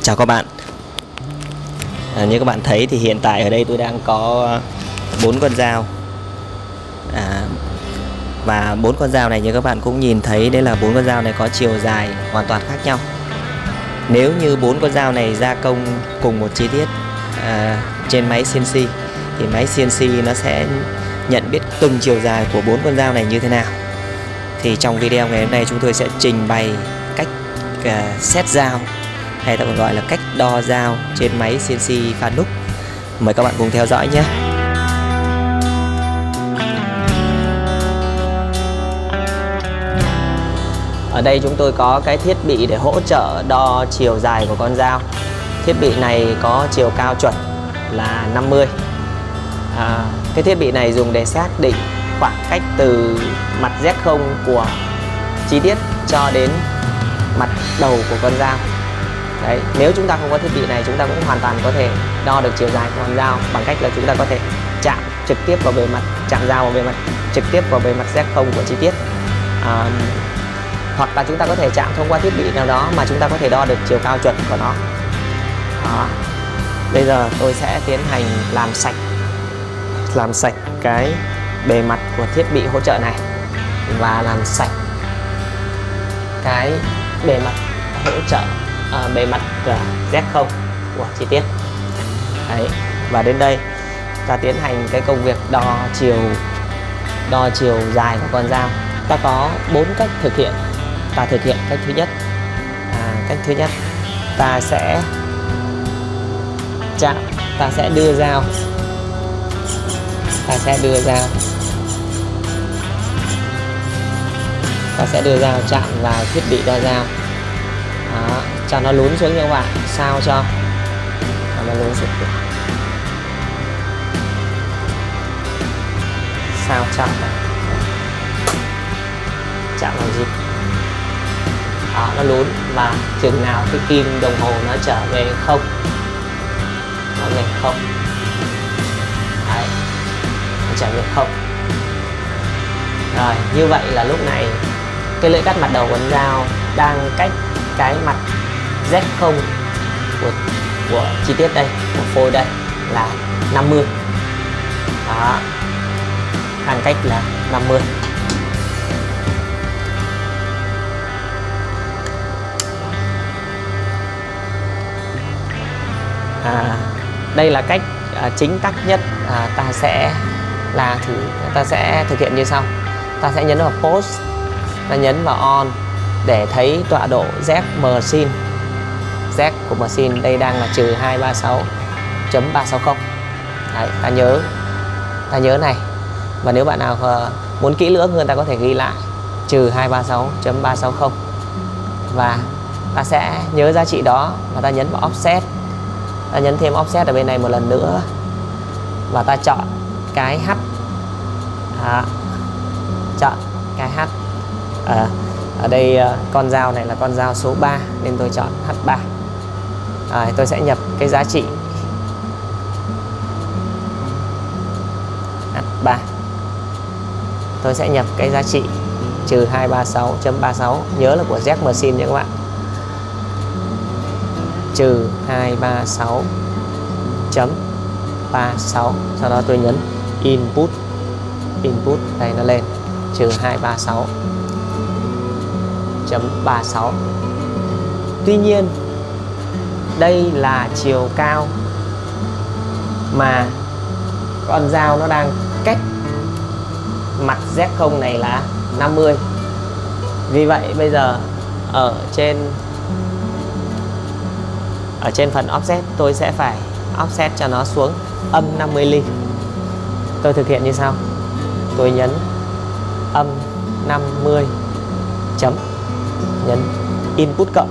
Chào các bạn. Như các bạn thấy thì hiện tại ở đây tôi đang có 4 con dao. Và 4 con dao này như các bạn cũng nhìn thấy, đấy là 4 con dao này có chiều dài hoàn toàn khác nhau. Nếu như 4 con dao này gia công cùng một chi tiết trên máy CNC thì máy CNC nó sẽ nhận biết từng chiều dài của 4 con dao này như thế nào. Thì trong video ngày hôm nay chúng tôi sẽ trình bày cách set dao, hay ta còn gọi là cách đo dao trên máy CNC Fanuc. Mời các bạn cùng theo dõi nhé. Ở đây chúng tôi có cái thiết bị để hỗ trợ đo chiều dài của con dao. Thiết bị này có chiều cao chuẩn là 50. Cái thiết bị này dùng để xác định khoảng cách từ mặt Z0 của chi tiết cho đến mặt đầu của con dao. Đấy, nếu chúng ta không có thiết bị này, chúng ta cũng hoàn toàn có thể đo được chiều dài của con dao bằng cách là chúng ta có thể chạm trực tiếp vào bề mặt, chạm dao vào bề mặt trực tiếp vào bề mặt Z0 của chi tiết. Hoặc là chúng ta có thể chạm thông qua thiết bị nào đó mà chúng ta có thể đo được chiều cao chuẩn của nó. Bây giờ tôi sẽ tiến hành làm sạch cái bề mặt của thiết bị hỗ trợ này và làm sạch cái bề mặt hỗ trợ bề mặt Z0 của chi tiết. Đấy, và đến đây ta tiến hành cái công việc đo chiều dài của con dao. Ta có 4 cách thực hiện. Ta thực hiện cách thứ nhất. Cách thứ nhất, ta sẽ đưa dao chạm vào thiết bị đo dao. Đó, cho nó lún xuống nha các bạn, sao cho nó lún xuống, sao chạm vào gì đó, nó lún, và chừng nào cái kim đồng hồ nó trở về không, nó về không. Đấy, nó trở về không. Rồi, như vậy là lúc này cái lưỡi cắt mặt đầu con dao đang cách cái mặt Z0 của chi tiết đây, của phôi đây là 50. Đó, đang cách là 50. Đây là cách chính tắc nhất. Ta sẽ thực hiện như sau. Ta sẽ nhấn vào pause, ta nhấn vào on để thấy tọa độ Z machine. Z của machine đây đang là -236.360. Đấy, ta nhớ này. Và nếu bạn nào muốn kỹ lưỡng hơn, ta có thể ghi lại -236.360. Và ta sẽ nhớ giá trị đó và ta nhấn vào offset. Ta nhấn thêm offset ở bên này một lần nữa và ta chọn cái H. Chọn cái H. Ở đây con dao này là con dao số 3 nên tôi chọn H3. Tôi sẽ nhập cái giá trị H3. Tôi sẽ nhập cái giá trị -236.36. Nhớ là của Z machine nha các bạn. -236.36. Sau đó tôi nhấn input. Đây nó lên -236.36. Tuy nhiên đây là chiều cao mà con dao nó đang cách mặt Z0 này là 50. Vì vậy bây giờ ở trên phần offset tôi sẽ phải offset cho nó xuống -50 ly. Tôi thực hiện như sau. Tôi nhấn -50 chấm, nhấn input cộng,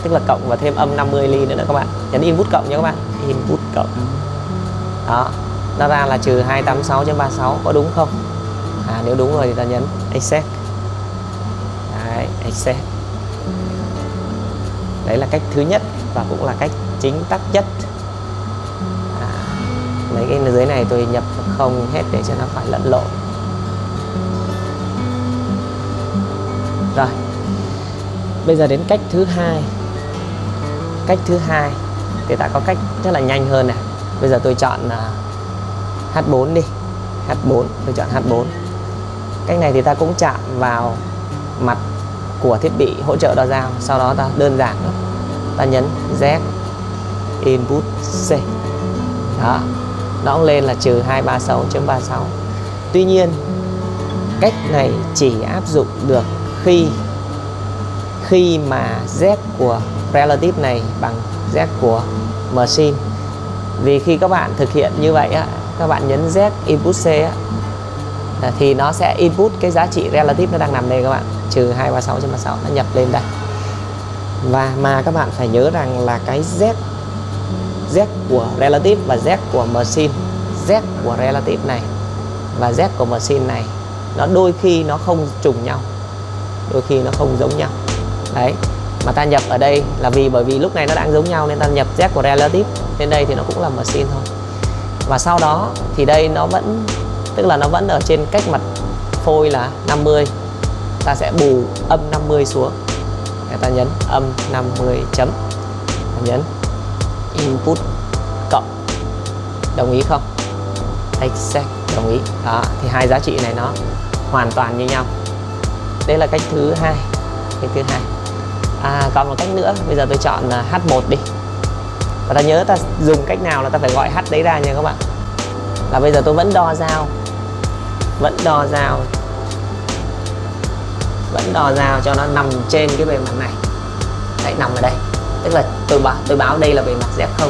tức là cộng và thêm -50 ly nữa các bạn. Nhấn input cộng nha các bạn. Input cộng. Đó, nó ra là -286.36. Có đúng không? Nếu đúng rồi thì ta nhấn accept. Đấy, accept. Đấy là cách thứ nhất và cũng là cách chính tắc nhất. Mấy cái dưới này tôi nhập không hết để cho nó phải lẫn lộn. Rồi, bây giờ đến cách thứ hai. Cách thứ hai thì ta có cách rất là nhanh hơn này. Bây giờ tôi chọn H4 đi. H4, tôi chọn H4. Cách này thì ta cũng chạm vào mặt của thiết bị hỗ trợ đo dao. Sau đó ta đơn giản lắm, ta nhấn Z input C. Đó, nó cũng lên là trừ 236.36. Tuy nhiên cách này chỉ áp dụng được khi mà Z của relative này bằng Z của machine. Vì khi các bạn thực hiện như vậy á, các bạn nhấn Z input C á, thì nó sẽ input cái giá trị relative nó đang nằm đây các bạn, trừ 236.36, nó nhập lên đây. Và mà các bạn phải nhớ rằng là cái Z của relative và Z của machine, Z của relative này và Z của machine này, nó đôi khi nó không trùng nhau, đôi khi nó không giống nhau. Đấy, mà ta nhập ở đây là bởi vì lúc này nó đang giống nhau nên ta nhập Z của relative lên đây thì nó cũng là machine thôi. Và sau đó thì đây nó vẫn, tức là nó vẫn ở trên cách mặt phôi là 50. Ta sẽ bù âm 50 xuống. Để ta nhấn âm 50 chấm, ta nhấn input cộng, đồng ý không? Accept, đồng ý. Đó, thì hai giá trị này nó hoàn toàn như nhau. Đây là cách thứ hai. Cách thứ hai. Còn một cách nữa, bây giờ tôi chọn H1 đi. Và ta nhớ ta dùng cách nào là ta phải gọi H đấy ra nha các bạn. Là bây giờ tôi vẫn đo dao, vẫn đo dao cho nó nằm trên cái bề mặt này. Đấy, nằm ở đây. Tức là tôi báo đây là bề mặt Z0.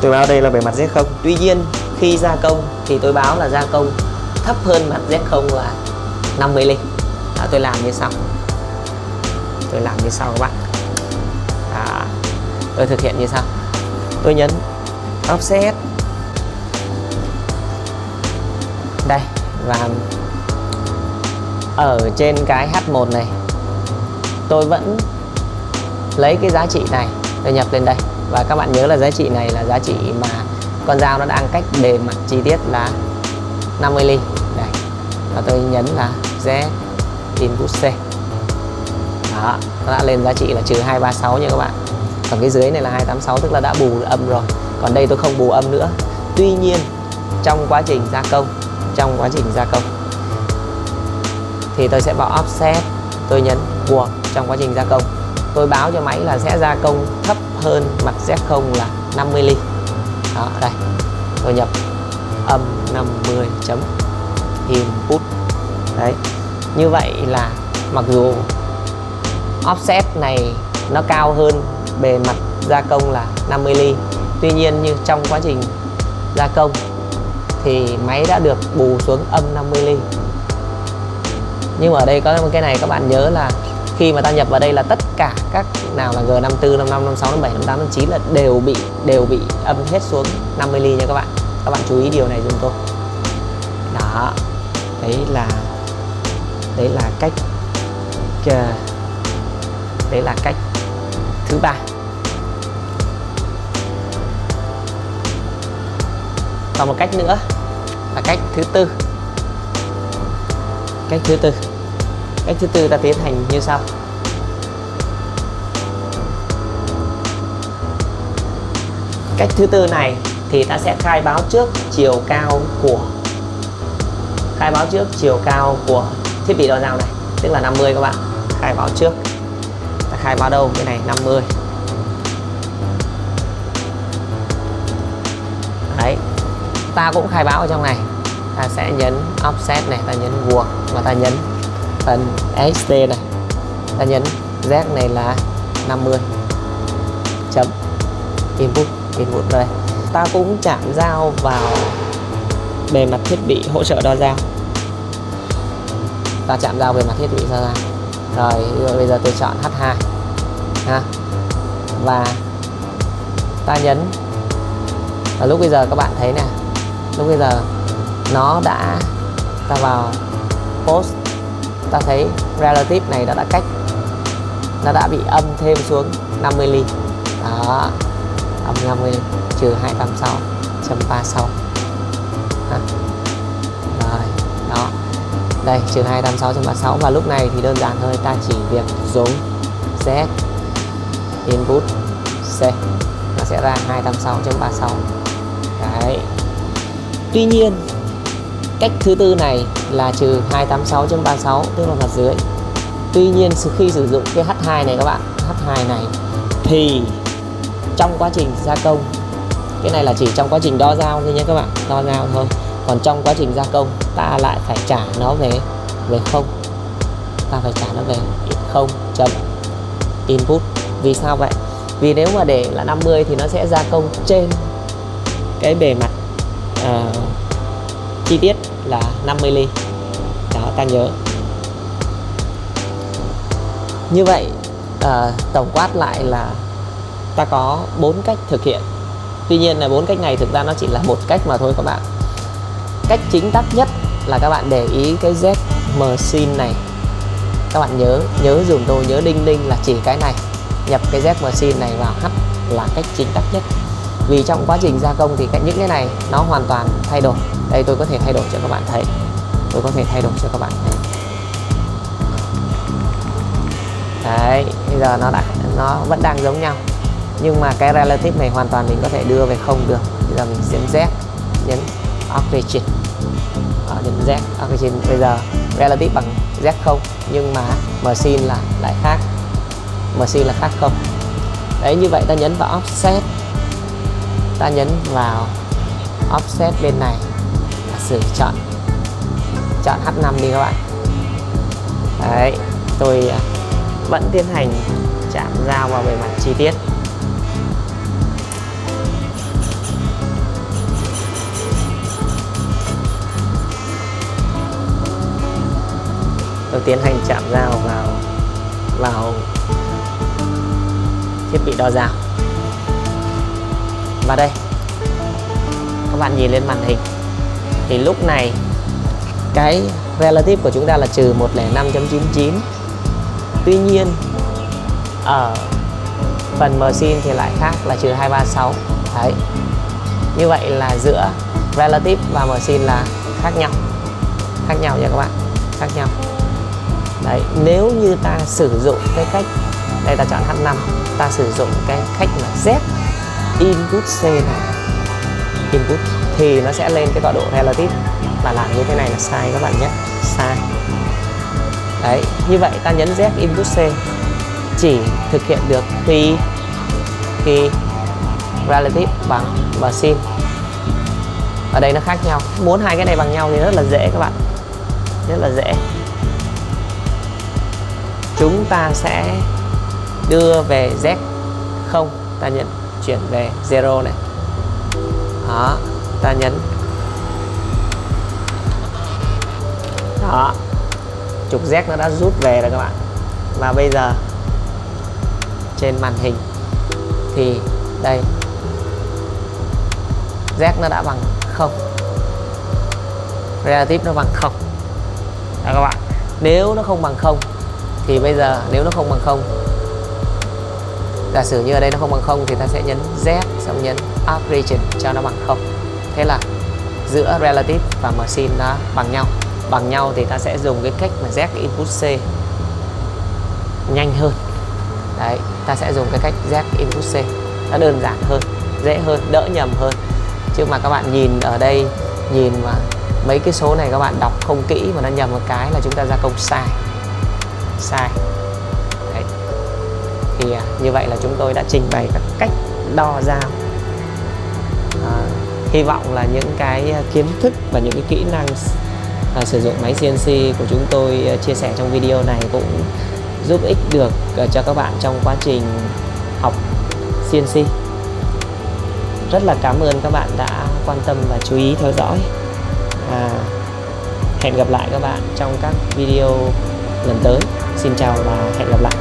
Tôi báo đây là bề mặt Z0. Tuy nhiên khi gia công thì tôi báo là gia công thấp hơn mặt Z0 là 50 ly. Tôi làm như sau. Tôi làm như sau các bạn. Tôi thực hiện như sau. Tôi nhấn offset đây, và ở trên cái H1 này tôi vẫn lấy cái giá trị này tôi nhập lên đây. Và các bạn nhớ là giá trị này là giá trị mà con dao nó đang cách bề mặt chi tiết là 50 ly. Đây, và tôi nhấn là Z input C. Đó, nó đã lên giá trị là trừ 236 nha các bạn. Còn cái dưới này là 286, tức là đã bù âm rồi. Còn đây tôi không bù âm nữa. Tuy nhiên trong quá trình gia công thì tôi sẽ vào offset, tôi nhấn buộc trong quá trình gia công. Tôi báo cho máy là sẽ gia công thấp hơn mặt Z0 là 50 ly. Đó, đây. Tôi nhập âm 50 chấm input. Đấy. Như vậy là mặc dù offset này nó cao hơn bề mặt gia công là 50 ly, tuy nhiên như trong quá trình gia công thì máy đã được bù xuống âm 50 ly. Nhưng mà ở đây có một cái này các bạn nhớ là khi mà ta nhập vào đây là tất cả các nào là G54, 55, 56, 57, 58, 59 là đều bị âm hết xuống 50 ly nha các bạn. Các bạn chú ý điều này giùm tôi. Đó. Đấy là cách thứ ba. Còn một cách nữa là cách thứ tư. Cách thứ tư ta tiến hành như sau. Cách thứ tư này thì ta sẽ khai báo trước chiều cao của thiết bị đo dao này, tức là 50 các bạn. Khai báo trước. Ta khai báo đâu? Cái này 50. Đấy. Ta cũng khai báo ở trong này. Ta sẽ nhấn offset này, ta nhấn vuông và ta nhấn phần ST này. Ta nhấn Z này là 50 chấm input đây. Ta cũng chạm dao vào bề mặt thiết bị hỗ trợ đo dao. Ta chạm dao về mặt thiết bị đo dao. Rồi bây giờ tôi chọn H2 ha. Và ta nhấn. Và lúc bây giờ các bạn thấy nè, lúc bây giờ nó đã, ta vào post, ta thấy relative này nó đã cách, nó đã bị âm thêm xuống 50 ly. Đó, âm 50 ly, trừ 286.36. Rồi, đó. Đây, trừ 286.36. Và lúc này thì đơn giản thôi, ta chỉ việc dùng Z input C, nó sẽ ra 286.36. Đấy. Tuy nhiên cách thứ tư này là trừ 286.36, tức là mặt dưới. Tuy nhiên khi sử dụng cái H2 này các bạn, H2 này thì trong quá trình gia công, cái này là chỉ trong quá trình đo dao thôi nhé các bạn, đo dao thôi. Còn trong quá trình gia công ta lại phải trả nó về không. Ta phải trả nó về 0 chấm input. Vì sao vậy? Vì nếu mà để là 50 thì nó sẽ gia công trên cái bề mặt chi tiết là 50 ly. Đó, ta nhớ. Như vậy tổng quát lại là ta có 4 cách thực hiện. Tuy nhiên là 4 cách này thực ra nó chỉ là một cách mà thôi các bạn. Cách chính tắc nhất là các bạn để ý cái Z machine này. Các bạn nhớ dùm tôi, nhớ đinh là chỉ cái này. Nhập cái Z machine này vào H là cách chính tắc nhất. Vì trong quá trình gia công thì những cái này nó hoàn toàn thay đổi. Đây tôi có thể thay đổi cho các bạn thấy. Đấy, bây giờ nó vẫn đang giống nhau. Nhưng mà cái relative này hoàn toàn mình có thể đưa về không được. Bây giờ mình nhấn Z, nhấn origin. Nhấn Z origin. Bây giờ relative bằng Z0, nhưng mà machine là lại khác. Machine là khác không. Đấy, như vậy ta nhấn vào offset. Ta nhấn vào offset bên này, chọn H5 đi các bạn. Đấy, tôi vẫn tiến hành chạm dao vào bề mặt chi tiết. Tôi tiến hành chạm dao vào thiết bị đo dao. Và đây, các bạn nhìn lên màn hình thì lúc này cái relative của chúng ta là trừ 105.99. Tuy nhiên ở phần machine thì lại khác, là trừ 236. Đấy. Như vậy là giữa relative và machine là khác nhau nha các bạn, khác nhau. Đấy, nếu như ta sử dụng cái cách, đây ta chọn H5, ta sử dụng cái cách là Z input C này, input, thì nó sẽ lên cái tọa độ relative. Và làm như thế này là sai các bạn nhé, sai. Đấy, như vậy ta nhấn Z input C chỉ thực hiện được khi relative bằng machine. Ở đây nó khác nhau. Muốn hai cái này bằng nhau thì rất là dễ các bạn, rất là dễ. Chúng ta sẽ đưa về Z0, ta nhấn chuyển về 0 này. Đó, ta nhấn. Đó, trục Z nó đã rút về rồi các bạn. Và bây giờ trên màn hình thì đây, Z nó đã bằng 0, relative nó bằng 0. Đó các bạn. Nếu nó không bằng 0 thì bây giờ, nếu nó không bằng 0, giả sử như ở đây nó không bằng 0 thì ta sẽ nhấn Z, xong nhấn origin cho nó bằng 0. Thế là giữa relative và machine nó bằng nhau. Bằng nhau thì ta sẽ dùng cái cách mà Z input C nhanh hơn. Đấy, ta sẽ dùng cái cách Z input C, nó đơn giản hơn, dễ hơn, đỡ nhầm hơn. Chứ mà các bạn nhìn ở đây, nhìn mà mấy cái số này các bạn đọc không kỹ mà nó nhầm một cái là chúng ta gia công sai. Đấy. Thì như vậy là chúng tôi đã trình bày các cách đo dao. Hy vọng là những cái kiến thức và những cái kỹ năng sử dụng máy CNC của chúng tôi chia sẻ trong video này cũng giúp ích được cho các bạn trong quá trình học CNC. Rất là cảm ơn các bạn đã quan tâm và chú ý theo dõi. Hẹn gặp lại các bạn trong các video lần tới. Xin chào và hẹn gặp lại.